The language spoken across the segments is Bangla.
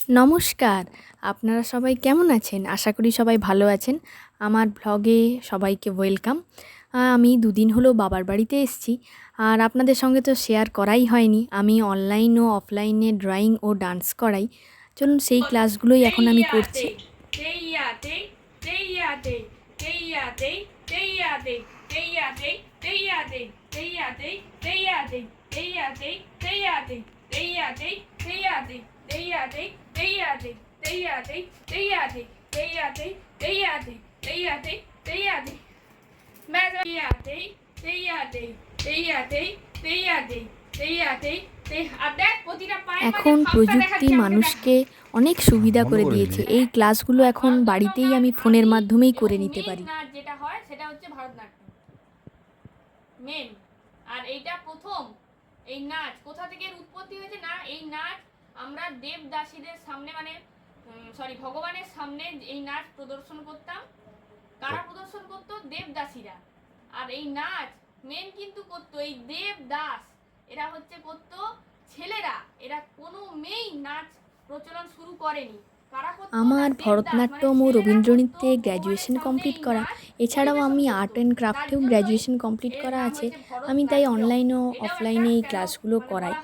নমস্কার, আপনারা সবাই কেমন আছেন? আশা করি সবাই ভালো আছেন। আমার ভ্লগে সবাইকে ওয়েলকাম। আমি দুদিন হলো বাবার বাড়িতে এসেছি। আর আপনাদের সঙ্গে তো শেয়ার করাই হয়নি। আমি অনলাইন ও অফলাইনে ড্রয়িং ও ডান্স করাই। চলুন সেই ক্লাসগুলোই এখন আমি করছি। এখন প্রযুক্তি মানুষকে অনেক সুবিধা বন্ধ করে করে দিয়েছে। দিলি? এই ক্লাসগুলো এখন বাড়িতেই আমি ফোনের মাধ্যমেই করে নিতে পারি। যেটা হয় সেটা হচ্ছে ভারতনাট্যম মেন। আর এইটা প্রথম এই নাচ কোথা থেকে উৎপত্তি হয়েছে না, এই নাচ আমরা দেবদাসীদের সামনে মানে ভগবানের সামনে এই নাচ প্রদর্শন করতাম। কারা প্রদর্শন করতো? দেবদাসীরা। আর এই নাচ মেন কিন্তু করতো এই দেবদাস, এরা হচ্ছে করতো ছেলেরা, এরা কোনো মেয়েই নাচ প্রচলন শুরু করেনি। আমার ভরতনাট্যম ও রবীন্দ্রনৃত্যে গ্র্যাজুয়েশন কমপ্লিট করা, এছাড়াও আমি আর্ট অ্যান্ড ক্রাফটেও গ্র্যাজুয়েশন কমপ্লিট করা আছে। আমি তাই অনলাইন ও অফলাইনে এই ক্লাসগুলো করাই।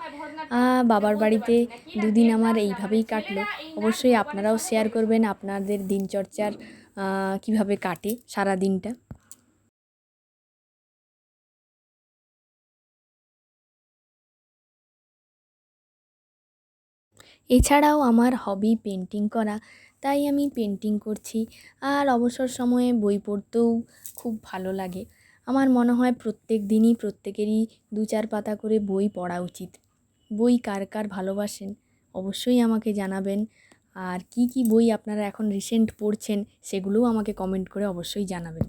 বাবার বাড়িতে দুদিন আমার এইভাবেই কাটলো। অবশ্যই আপনারাও শেয়ার করবেন আপনাদের দিনচর্চার কীভাবে কাটে সারা দিনটা। এছাড়াও আমার হবি পেন্টিং করা, তাই আমি পেন্টিং করছি। আর অবসর সময়ে বই পড়তেও খুব ভালো লাগে। আমার মনে হয় প্রত্যেক দিনই প্রত্যেকেরই ২-৪ পাতা করে বই পড়া উচিত। বই কার কার ভালোবাসেন অবশ্যই আমাকে জানাবেন। আর কি কি বই আপনারা এখন রিসেন্ট পড়ছেন সেগুলোও আমাকে কমেন্ট করে অবশ্যই জানাবেন।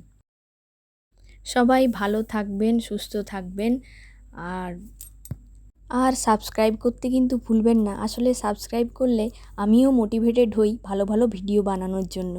সবাই ভালো থাকবেন, সুস্থ থাকবেন। আর সাবস্ক্রাইব করতে কিন্তু ভুলবেন না। আসলে সাবস্ক্রাইব করলে আমিও মোটিভেটেড হই ভালো ভালো ভিডিও বানানোর জন্য।